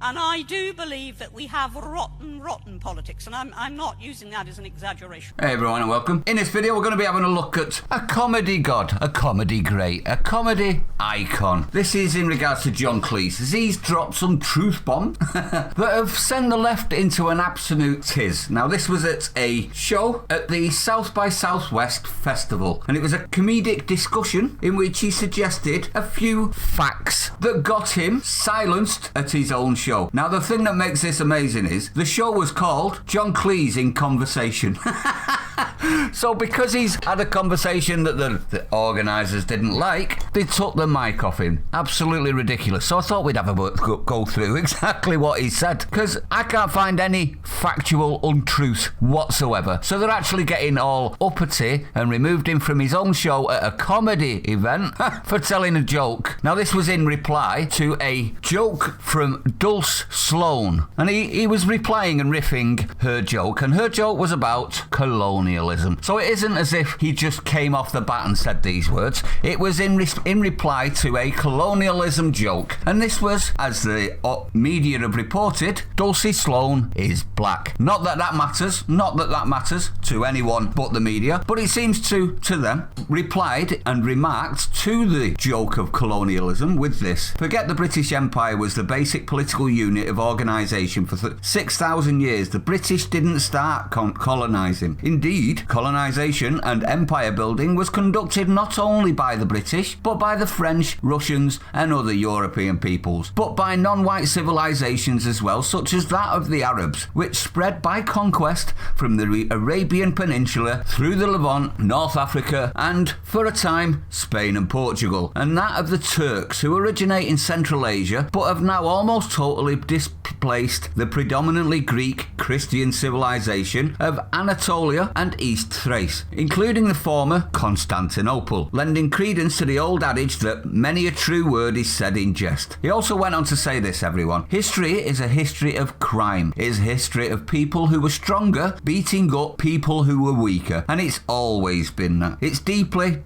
And I do believe that we have rotten politics, and I'm not using that as an exaggeration. Hey everyone and welcome. In this video we're going to be having a look at a comedy god, a comedy great, a comedy icon. This is in regards to John Cleese, as he's dropped some truth bombs that have sent the left into an absolute tiz. Now this was at a show at the South by Southwest Festival, and it was a comedic discussion in which he suggested a few facts that got him silenced at his own show. Now the thing that makes this amazing is the show was called John Cleese in Conversation. So because he's had a conversation that the organisers didn't like, they took the mic off him. Absolutely ridiculous. So I thought we'd have a go through exactly what he said, because I can't find any factual untruth whatsoever. So they're actually getting all uppity and removed him from his own show at a comedy event for telling a joke. Now this was in reply to a joke from Dulce Sloan, and he was replying and riffing her joke, and her joke was about colonialism. So it isn't as if he just came off the bat and said these words. It was in reply to a colonialism joke, and this was, as the media have reported, Dulce Sloan is black. Not that that matters to anyone but the media, but it seems to them, replied and remarked to the joke of colonialism with this: forget the British Empire was the basic political unit of organisation for 6,000 years. The British didn't start colonising. Indeed, colonisation and empire building was conducted not only by the British, but by the French, Russians and other European peoples, but by non-white civilizations as well, such as that of the Arabs, which spread by conquest from the Arabian Peninsula through the Levant, North Africa and, for a time, Spain and Portugal, and that of the Turks, who originate in Central Asia, but have now almost totally displaced the predominantly Greek Christian civilization of Anatolia and East Thrace, including the former Constantinople, lending credence to the old adage that many a true word is said in jest. He also went on to say this, everyone: history is a history of crime. It is a history of people who were stronger beating up people who were weaker, and it's always been that. It's deeply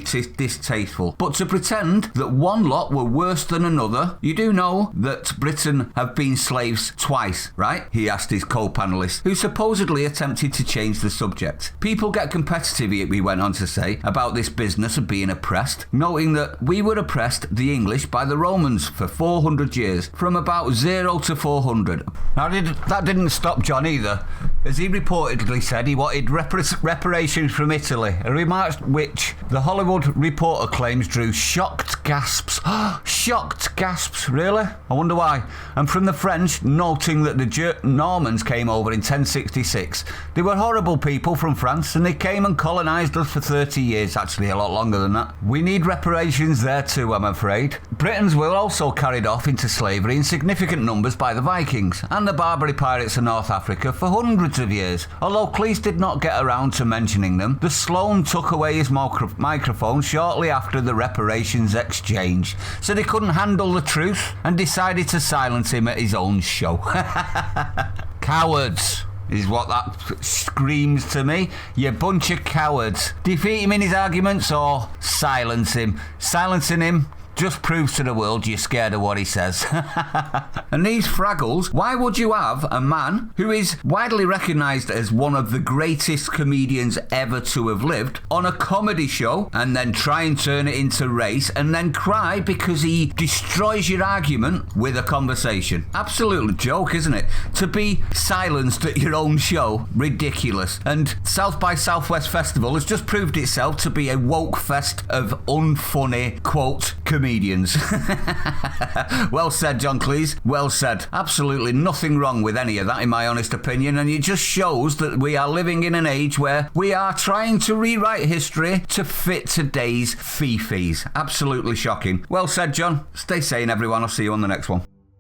distasteful. But to pretend that one lot were worse than another, you do know that Britain have been slaves twice, right? He asked his co-panelist, who supposedly attempted to change the subject. People get competitive, he went on to say, about this business of being oppressed, noting that we were oppressed, the English, by the Romans for 400 years, from about 0 to 400. Now that didn't stop John either, as he reportedly said he wanted reparations from Italy, a remark which the Hollywood Reporter claims drew shocked gasps. Shocked gasps, really? I wonder why. And from the French, noting that the Normans came over in 1066. They were horrible people from France, and they came and colonised us for 30 years, actually a lot longer than that. We need reparations there too, I'm afraid. Britons were also carried off into slavery in significant numbers by the Vikings and the Barbary pirates of North Africa for hundreds of years. Although Cleese did not get around to mentioning them, the Sloan took away his microphone shortly after the reparations exchange, so they couldn't handle the truth and decided to silence him at his own show. Cowards is what that screams to me. You bunch of cowards. Defeat him in his arguments or silence him. Silencing him just proves to the world you're scared of what he says. And these fraggles, why would you have a man who is widely recognised as one of the greatest comedians ever to have lived on a comedy show and then try and turn it into race and then cry because he destroys your argument with a conversation? Absolute joke, isn't it? To be silenced at your own show, ridiculous. And South by Southwest Festival has just proved itself to be a woke fest of unfunny, quote, comedians. Well said, John Cleese. Well said. Absolutely nothing wrong with any of that, in my honest opinion, and it just shows that we are living in an age where we are trying to rewrite history to fit today's fifis. Absolutely shocking. Well said, John. Stay sane, everyone. I'll see you on the next one.